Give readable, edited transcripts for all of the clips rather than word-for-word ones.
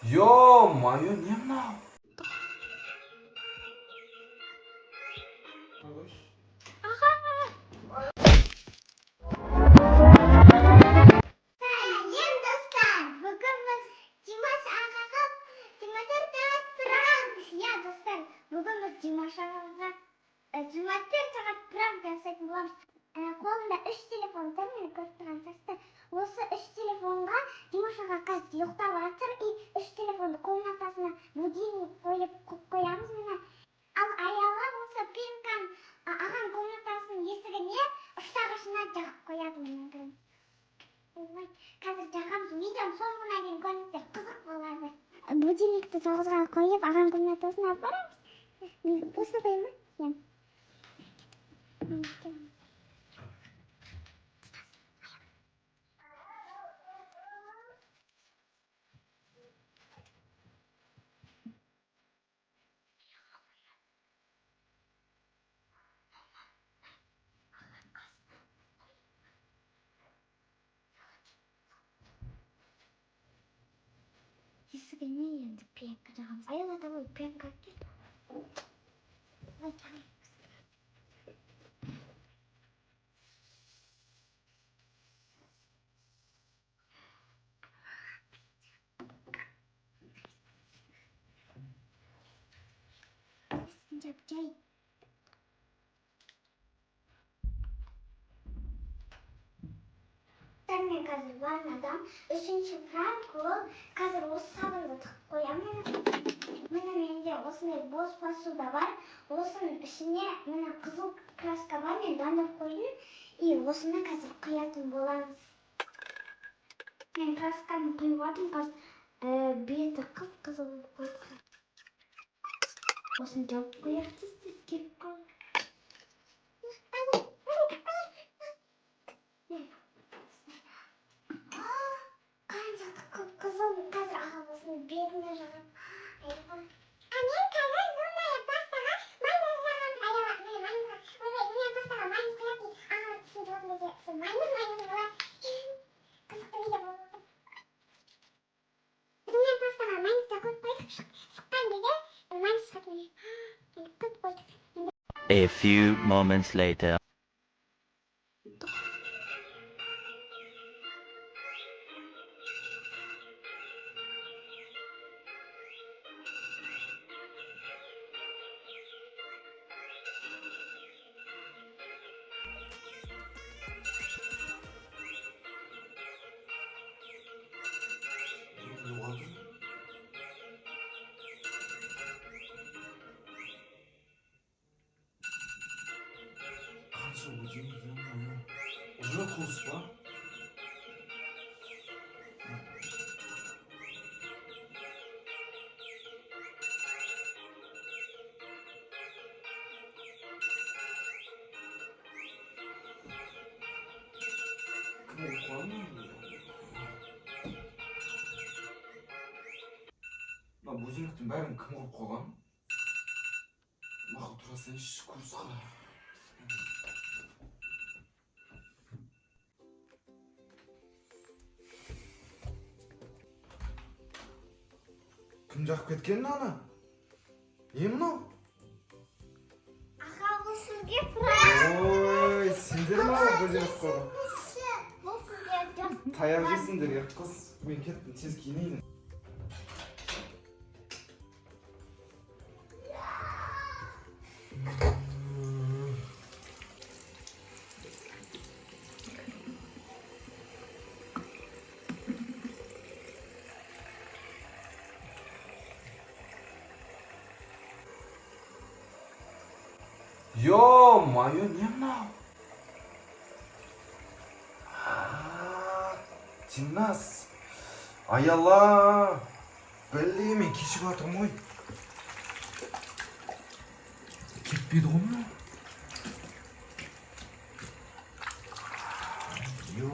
Ё-моё, не мынау? Sayın dostlar, bugün biz Dimash Agaga Dimash'ı taratırız. Ya dostlar, bugün biz Dimash Agaga Dimash'ı taratırız desek bulamız. Қолында 3 телефон тұр, мені көріп тұрған шығарсыздар. Осы 3 телефонға Димаш аға қазір ұйықтап жатыр, и 3 телефонды комнатасына будильник қойып қоямыз міне. Ал аяла болса пенканы ағаның комнатасының есігіне ұштағышына жағып қояды міне. Қазір жағамыз, видеоның соңына дейін көріңіздер, қызық болады. Будильникті 9-ға қойып, ағаның комнатасына апарамыз. Осыны қояйын ба? Есігіне енді пенка жағамыз. Аялада ғой пенка әкел. Жай. Мен қазір ваннадан 3-ші франк ол қазір осы сабынды тығып қоямын. Міне менде осындай бос посуда бар. Осының ішіне міне қызыл краска бар, мен дайындап қойдым. И осыны қазір құятын боламыз. Мен красканы құйып жатырмын, қазір беті қып-қызыл болып қойды. Осыны жауып қояйық десек келіп қалды. Қызыл қазір ағамыздың бетіне жағып. Мен қазір мұндай пастаға майонез жағамын. Мен пастаға майонез құяды дейді. Ағамыз түсініп отыр десе, майонез болады. Қызықты видео болды. Мен пастаға майонез қойып қойдық. Шыққан кезде майонез шығатын. Құйып қойдық. A few moments later. Қанша будильник, ё-моё. Уже курс па? Кім оқыған? Мына будильниктің бәрін кім құрып қойған? Мақұл тұра салайыншы курсқа. Кім жақып кеткен ана? Не мынау? Аға, бұл сізге пранк. Ой, сендер ма будильник қойған? Бұл сізге жас. Таяқ жесіңдер, қыз. Мен кеттім, тез киінейін. Ё-моё, не мынау? Димас, аяла. Біле, мен кешігіп жатырмын ғой. Кетпейді ғой мынау. Ё.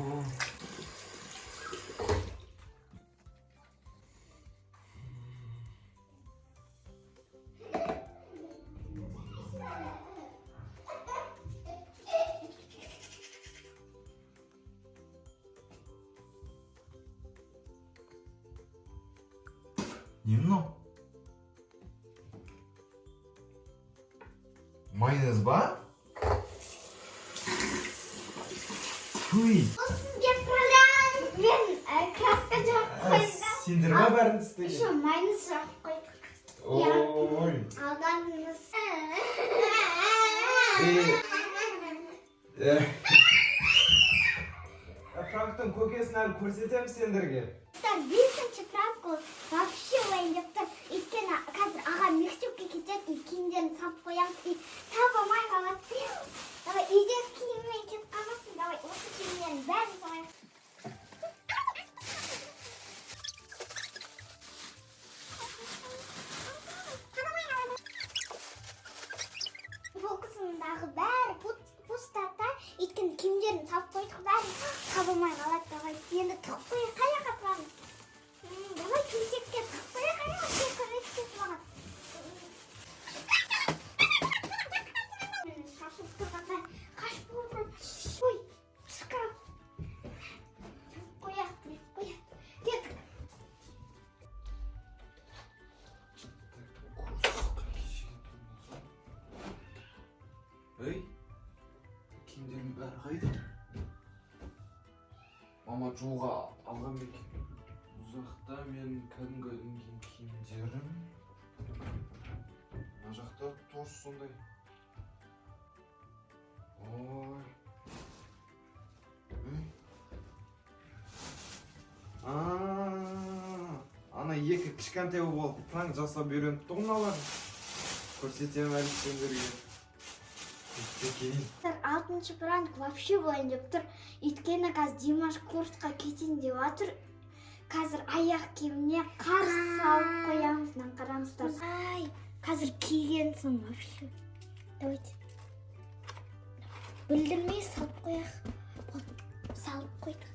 Не мынау? Майонез ба? Туй! Сізге пранк! Мен краска жағып қойдым. Сендер ма бәрін істеген? Еще майонез жағып қойдық. Ой! Алдандыңыз. Пранктың көкесін әлі көрсетемін сендерге. Бесінші пранк ол вообще ойын деп тұр. Өйткені қазір аға мектепке кетеді, киімдерін салып қоямыз, таба алмай қалады. Давай үйде киіммен кетіп қалмасын, давай осы киімдерін бәрін салайық. Бұл қысымдағы бәрі пустата, өйткені киімдерін салып қойдық, бәрін табылмай қалады. Давай енді тығып қойып қаяққа тұрамыз. Давай төсекке тығып қойып қаяққа көмектесіп маған. Шашып тұрғанда қашып болды. Ой, шықам. Қояқ. Кеттік. Ей, киімдердің бәрі қайда? Мама жолға алған екен. Бұл жақта мен кәдімгі ілінген киімдерім. Мына жақта тоже сондай. Ой. Ана екі кішкентай болып пранк жасап үйреніпті ғой мыналар. Көрсетемін әлі сендерге. Алтыншы пранк вообще болайын деп тұр. Өйткені қазір Димаш курсқа кетейін деп жатыр. Қазір аяқ киіміне қар салып қоямыз. Мына қараңыздар. Ай, қазір кигенсің вообще. Давайте. Білдірмей салып қояқ. Салып қойдық.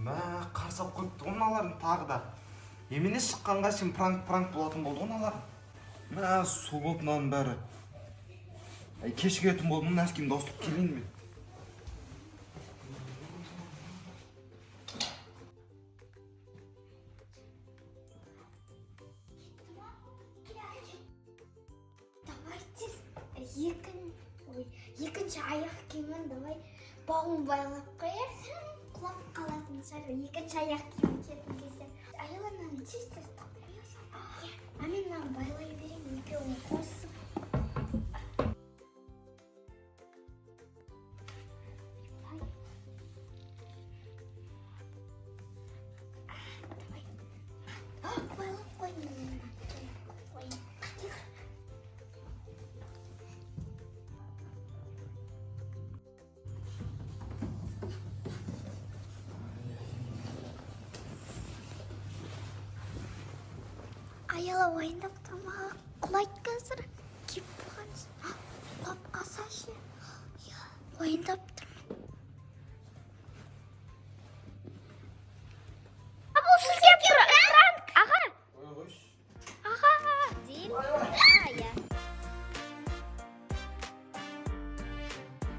Мыналарын қарсы алып қойыпты ғой мыналарын тағы да. Емене шыққанға шейін пранк болатын болды ғой мыналар. Мына су болды мынаның бәрі. Кешігетін болды, мына әшкемді ауыстырып келейін мен. Екінші аяқ киімін давай бауын байлап қояр, құлап қалатын шығар. Екінші аяқ киім кетіп келсе. Айлананы тез тастап қоясың. Мен мынаны байлай берейін, екеуін қосып. Байлап қойын. Аяла ойындап тұрмаға құлайды қазір. Кеп бұған құлап қалса ше. Ойындап тұрмын. Бұл сізге пранк, аға. Аға. Дил, ая.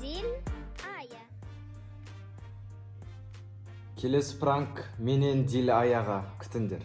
Дил, ая. Келесі пранк менен Дил аяға күтіңдер.